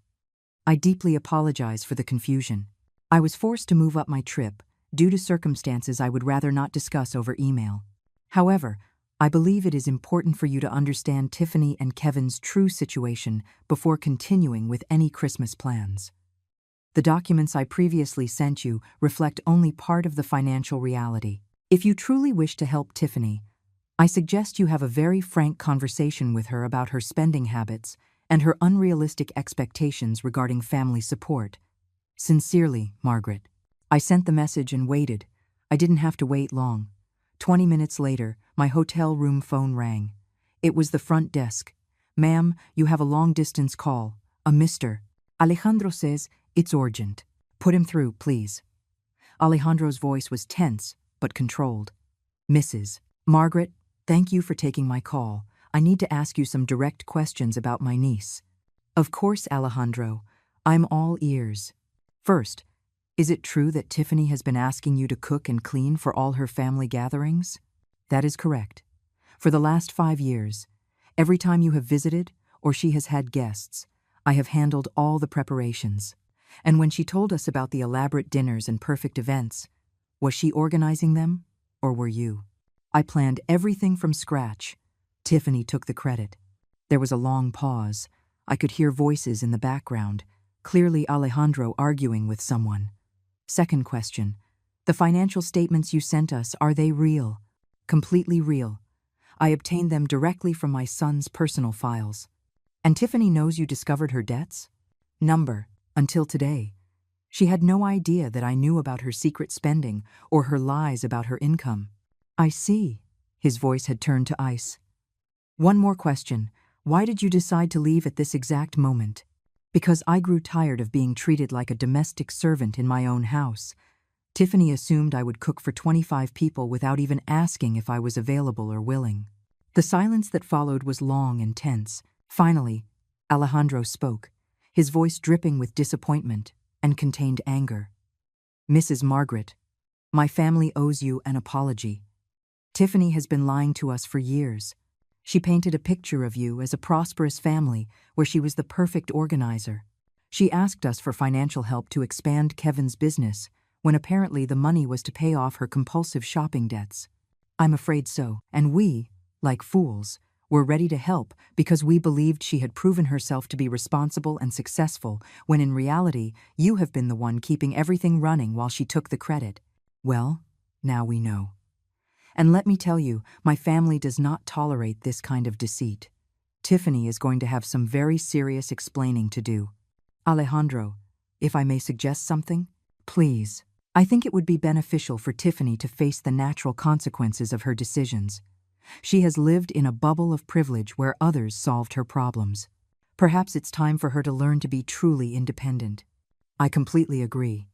Speaker 1: I deeply apologize for the confusion. I was forced to move up my trip due to circumstances I would rather not discuss over email. However, I believe it is important for you to understand Tiffany and Kevin's true situation before continuing with any Christmas plans. The documents I previously sent you reflect only part of the financial reality. If you truly wish to help Tiffany, I suggest you have a very frank conversation with her about her spending habits and her unrealistic expectations regarding family support. Sincerely, Margaret. I sent the message and waited. I didn't have to wait long. 20 minutes later, my hotel room phone rang. It was the front desk. Ma'am, you have a long-distance call. A Mr. Alejandro says it's urgent. Put him through, please. Alejandro's voice was tense, but controlled. Mrs. Margaret, thank you for taking my call. I need to ask you some direct questions about my niece. Of course, Alejandro. I'm all ears. First, is it true that Tiffany has been asking you to cook and clean for all her family gatherings? That is correct. For the last 5 years, every time you have visited or she has had guests, I have handled all the preparations. And when she told us about the elaborate dinners and perfect events, was she organizing them? or were you? I planned everything from scratch. Tiffany took the credit. There was a long pause. I could hear voices in the background, clearly Alejandro arguing with someone. Second question. The financial statements you sent us, are they real? Completely real. I obtained them directly from my son's personal files. And Tiffany knows you discovered her debts? Number. Until today. She had no idea that I knew about her secret spending or her lies about her income. I see. His voice had turned to ice. One more question. Why did you decide to leave at this exact moment? Because I grew tired of being treated like a domestic servant in my own house. Tiffany assumed I would cook for 25 people without even asking if I was available or willing. The silence that followed was long and tense. Finally, Alejandro spoke, his voice dripping with disappointment and contained anger. Mrs. Margaret, my family owes you an apology. Tiffany has been lying to us for years. She painted a picture of you as a prosperous family where she was the perfect organizer. She asked us for financial help to expand Kevin's business, when apparently the money was to pay off her compulsive shopping debts. I'm afraid so, and we, like fools, were ready to help because we believed she had proven herself to be responsible and successful, when in reality, you have been the one keeping everything running while she took the credit. Well, now we know. And let me tell you, my family does not tolerate this kind of deceit. Tiffany is going to have some very serious explaining to do. Alejandro, if I may suggest something? Please. I think it would be beneficial for Tiffany to face the natural consequences of her decisions. She has lived in a bubble of privilege where others solved her problems. Perhaps it's time for her to learn to be truly independent. I completely agree.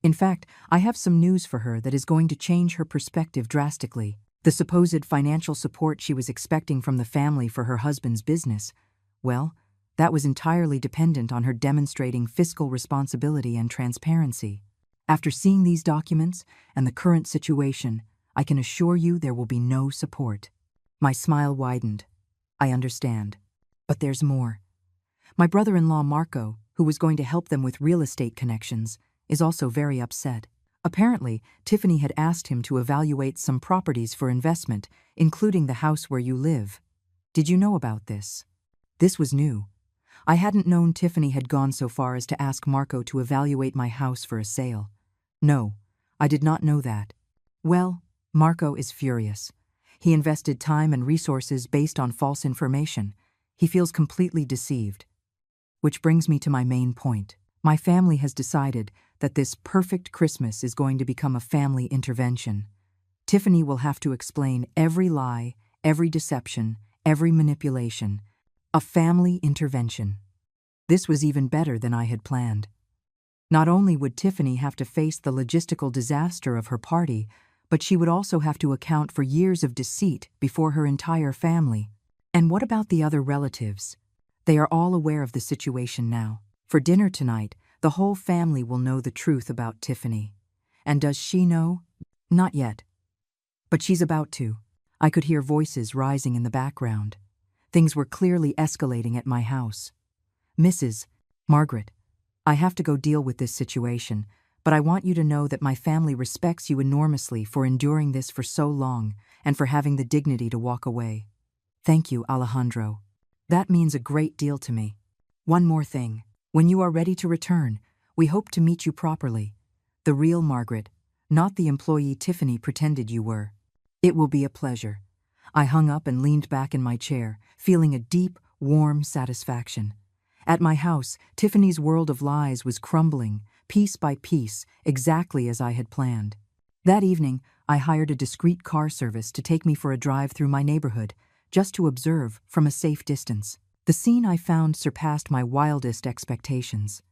Speaker 1: In fact, I have some news for her that is going to change her perspective drastically. The supposed financial support she was expecting from the family for her husband's business, well, that was entirely dependent on her demonstrating fiscal responsibility and transparency. After seeing these documents and the current situation, I can assure you there will be no support. My smile widened. I understand. But there's more. My brother-in-law Marco, who was going to help them with real estate connections, is also very upset. Apparently, Tiffany had asked him to evaluate some properties for investment, including the house where you live. Did you know about this? This was new. I hadn't known Tiffany had gone so far as to ask Marco to evaluate my house for a sale. No, I did not know that. Well, Marco is furious. He invested time and resources based on false information. He feels completely deceived. Which brings me to my main point. My family has decided that this perfect Christmas is going to become a family intervention. Tiffany will have to explain every lie, every deception, every manipulation. A family intervention. This was even better than I had planned. Not only would Tiffany have to face the logistical disaster of her party, but she would also have to account for years of deceit before her entire family. And what about the other relatives? They are all aware of the situation now. For dinner tonight, the whole family will know the truth about Tiffany. And does she know? Not yet. But she's about to. I could hear voices rising in the background. Things were clearly escalating at my house. Mrs. Margaret, I have to go deal with this situation, but I want you to know that my family respects you enormously for enduring this for so long and for having the dignity to walk away. Thank you, Alejandro. That means a great deal to me. One more thing. When you are ready to return, we hope to meet you properly. The real Margaret, not the employee Tiffany pretended you were. It will be a pleasure. I hung up and leaned back in my chair, feeling a deep, warm satisfaction. At my house, Tiffany's world of lies was crumbling, piece by piece, exactly as I had planned. That evening, I hired a discreet car service to take me for a drive through my neighborhood, just to observe from a safe distance. The scene I found surpassed my wildest expectations.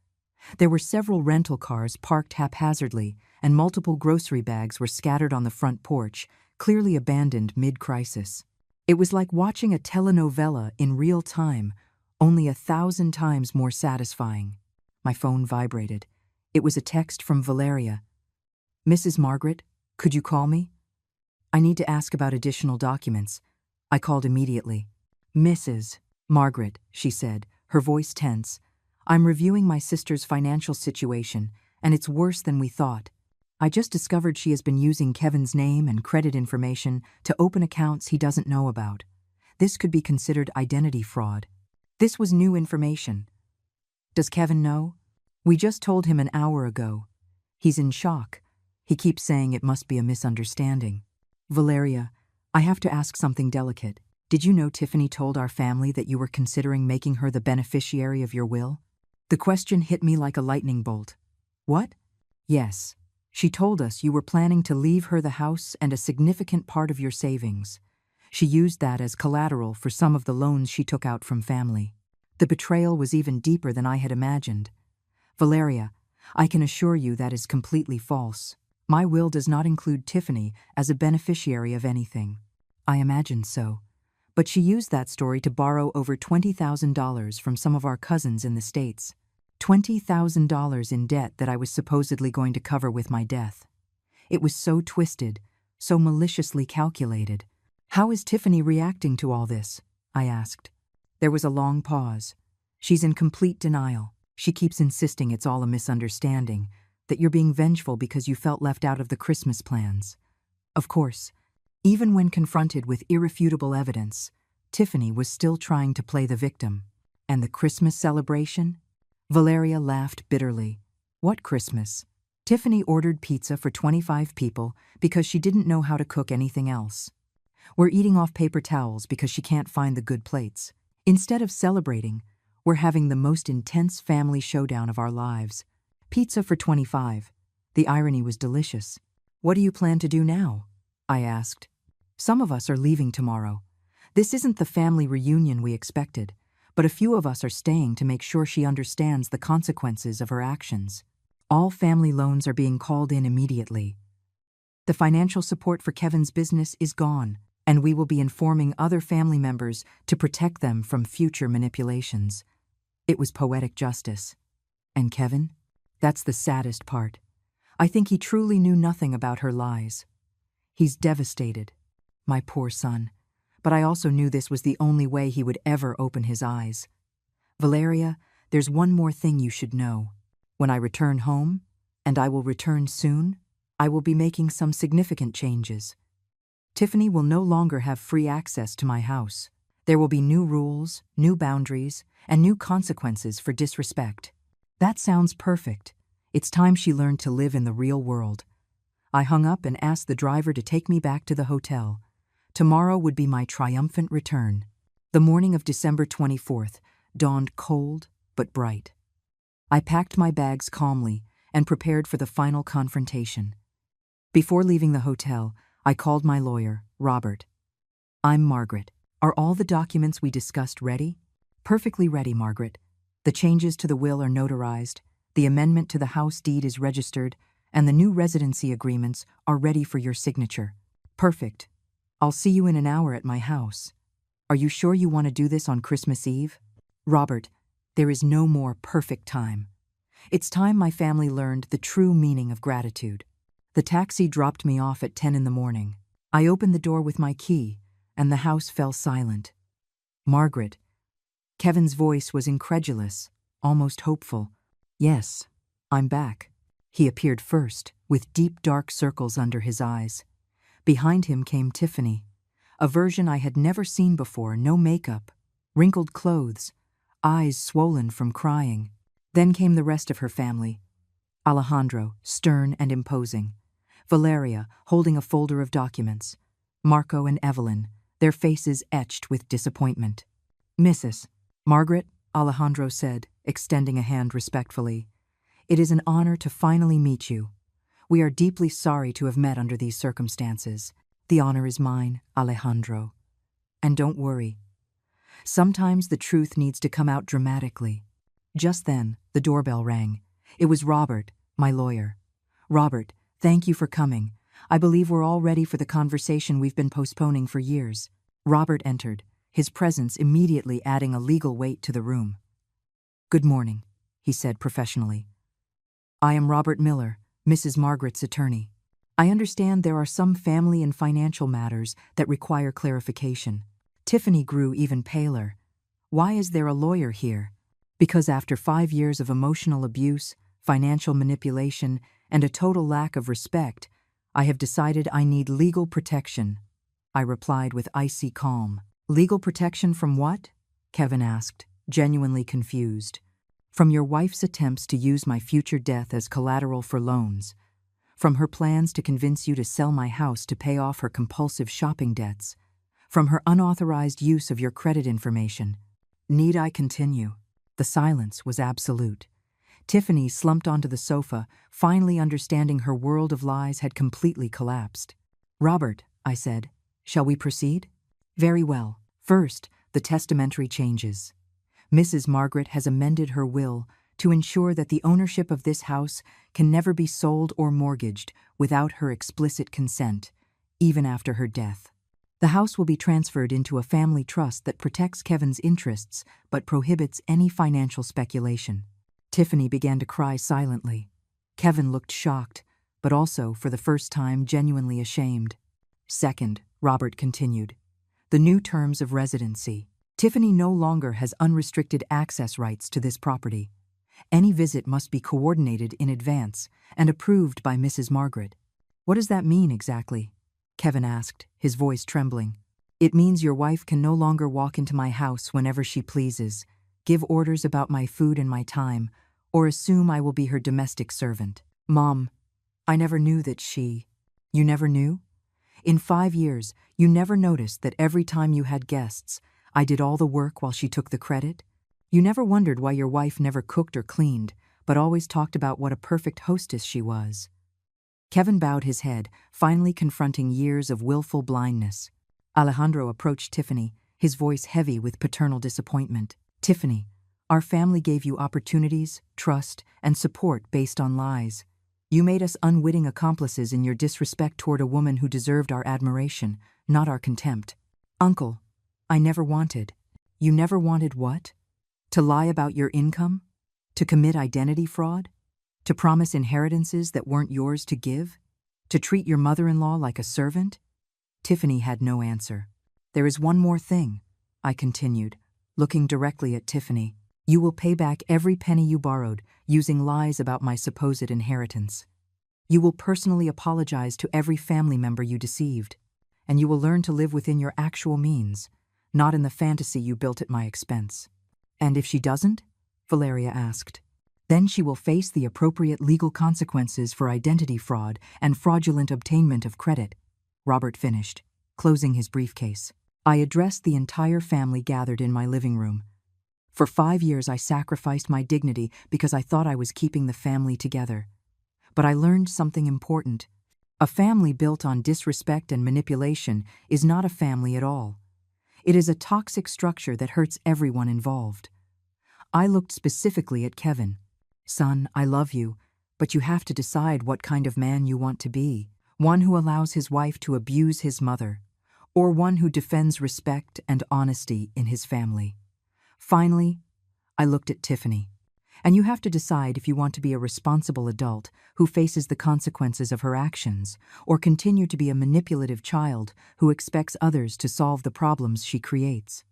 Speaker 1: There were several rental cars parked haphazardly, and multiple grocery bags were scattered on the front porch, clearly abandoned mid-crisis. It was like watching a telenovela in real time, only 1,000 times more satisfying. My phone vibrated. It was a text from Valeria. Mrs. Margaret, could you call me? I need to ask about additional documents. I called immediately. Mrs. Margaret, she said, her voice tense. I'm reviewing my sister's financial situation, and it's worse than we thought. I just discovered she has been using Kevin's name and credit information to open accounts he doesn't know about. This could be considered identity fraud. This was new information. Does Kevin know? We just told him an hour ago. He's in shock. He keeps saying it must be a misunderstanding. Valeria, I have to ask something delicate. Did you know Tiffany told our family that you were considering making her the beneficiary of your will? The question hit me like a lightning bolt. What? Yes. She told us you were planning to leave her the house and a significant part of your savings. She used that as collateral for some of the loans she took out from family. The betrayal was even deeper than I had imagined. Valeria, I can assure you that is completely false. My will does not include Tiffany as a beneficiary of anything. I imagined so. But she used that story to borrow over $20,000 from some of our cousins in the States. $20,000 in debt that I was supposedly going to cover with my death. It was so twisted, so maliciously calculated. How is Tiffany reacting to all this? I asked. There was a long pause. She's in complete denial. She keeps insisting it's all a misunderstanding, that you're being vengeful because you felt left out of the Christmas plans. Of course, even when confronted with irrefutable evidence, Tiffany was still trying to play the victim. And the Christmas celebration? Valeria laughed bitterly. What Christmas? Tiffany ordered pizza for 25 people because she didn't know how to cook anything else. We're eating off paper towels because she can't find the good plates. Instead of celebrating, we're having the most intense family showdown of our lives. Pizza for 25. The irony was delicious. What do you plan to do now? I asked. Some of us are leaving tomorrow. This isn't the family reunion we expected, but a few of us are staying to make sure she understands the consequences of her actions. All family loans are being called in immediately. The financial support for Kevin's business is gone, and we will be informing other family members to protect them from future manipulations. It was poetic justice. And Kevin? That's the saddest part. I think he truly knew nothing about her lies. He's devastated. My poor son. But I also knew this was the only way he would ever open his eyes. Valeria, there's one more thing you should know. When I return home, and I will return soon, I will be making some significant changes. Tiffany will no longer have free access to my house. There will be new rules, new boundaries, and new consequences for disrespect. That sounds perfect. It's time she learned to live in the real world. I hung up and asked the driver to take me back to the hotel. Tomorrow would be my triumphant return. The morning of December 24th dawned cold but bright. I packed my bags calmly and prepared for the final confrontation. Before leaving the hotel, I called my lawyer, Robert. I'm Margaret. Are all the documents we discussed ready? Perfectly ready, Margaret. The changes to the will are notarized, the amendment to the house deed is registered, and the new residency agreements are ready for your signature. Perfect. I'll see you in an hour at my house. Are you sure you want to do this on Christmas Eve? Robert, there is no more perfect time. It's time my family learned the true meaning of gratitude. The taxi dropped me off at 10 in the morning. I opened the door with my key, and the house fell silent. Margaret. Kevin's voice was incredulous, almost hopeful. Yes, I'm back. He appeared first, with deep dark circles under his eyes. Behind him came Tiffany, a version I had never seen before, no makeup, wrinkled clothes, eyes swollen from crying. Then came the rest of her family. Alejandro, stern and imposing. Valeria, holding a folder of documents. Marco and Evelyn, their faces etched with disappointment. Mrs. Margaret, Alejandro said, extending a hand respectfully. It is an honor to finally meet you. We are deeply sorry to have met under these circumstances. The honor is mine, Alejandro. And don't worry. Sometimes the truth needs to come out dramatically. Just then, the doorbell rang. It was Robert, my lawyer. Robert, thank you for coming. I believe we're all ready for the conversation we've been postponing for years. Robert entered, his presence immediately adding a legal weight to the room. Good morning, he said professionally. I am Robert Miller, Mrs. Margaret's attorney. I understand there are some family and financial matters that require clarification. Tiffany grew even paler. Why is there a lawyer here? Because after 5 years of emotional abuse, financial manipulation, and a total lack of respect, I have decided I need legal protection, I replied with icy calm. Legal protection from what? Kevin asked, genuinely confused. From your wife's attempts to use my future death as collateral for loans. From her plans to convince you to sell my house to pay off her compulsive shopping debts. From her unauthorized use of your credit information. Need I continue? The silence was absolute. Tiffany slumped onto the sofa, finally understanding her world of lies had completely collapsed. Robert, I said, shall we proceed? Very well. First, the testamentary changes. Mrs. Margaret has amended her will to ensure that the ownership of this house can never be sold or mortgaged without her explicit consent, even after her death. The house will be transferred into a family trust that protects Kevin's interests but prohibits any financial speculation. Tiffany began to cry silently. Kevin looked shocked, but also, for the first time, genuinely ashamed. Second, Robert continued, the new terms of residency. Tiffany no longer has unrestricted access rights to this property. Any visit must be coordinated in advance and approved by Mrs. Margaret. What does that mean exactly? Kevin asked, his voice trembling. It means your wife can no longer walk into my house whenever she pleases, give orders about my food and my time, or assume I will be her domestic servant. Mom, I never knew that she… You never knew? In 5 years, you never noticed that every time you had guests, I did all the work while she took the credit? You never wondered why your wife never cooked or cleaned, but always talked about what a perfect hostess she was. Kevin bowed his head, finally confronting years of willful blindness. Alejandro approached Tiffany, his voice heavy with paternal disappointment. Tiffany, our family gave you opportunities, trust, and support based on lies. You made us unwitting accomplices in your disrespect toward a woman who deserved our admiration, not our contempt. Uncle, I never wanted. You never wanted what? To lie about your income? To commit identity fraud? To promise inheritances that weren't yours to give? To treat your mother-in-law like a servant? Tiffany had no answer. There is one more thing, I continued, looking directly at Tiffany. You will pay back every penny you borrowed, using lies about my supposed inheritance. You will personally apologize to every family member you deceived, and you will learn to live within your actual means, not in the fantasy you built at my expense. And if she doesn't? Valeria asked. Then she will face the appropriate legal consequences for identity fraud and fraudulent obtainment of credit, Robert finished, closing his briefcase. I addressed the entire family gathered in my living room. For 5 years I sacrificed my dignity because I thought I was keeping the family together. But I learned something important. A family built on disrespect and manipulation is not a family at all. It is a toxic structure that hurts everyone involved. I looked specifically at Kevin. Son, I love you, but you have to decide what kind of man you want to be. One who allows his wife to abuse his mother, or one who defends respect and honesty in his family. Finally, I looked at Tiffany. And you have to decide if you want to be a responsible adult who faces the consequences of her actions, or continue to be a manipulative child who expects others to solve the problems she creates.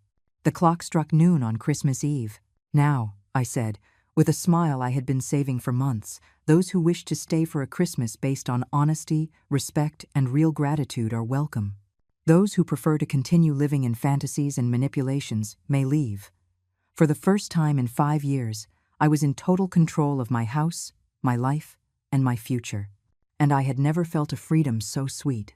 Speaker 1: The clock struck noon on Christmas Eve. Now, I said, with a smile I had been saving for months, those who wish to stay for a Christmas based on honesty, respect, and real gratitude are welcome. Those who prefer to continue living in fantasies and manipulations may leave. For the first time in 5 years, I was in total control of my house, my life, and my future. And I had never felt a freedom so sweet.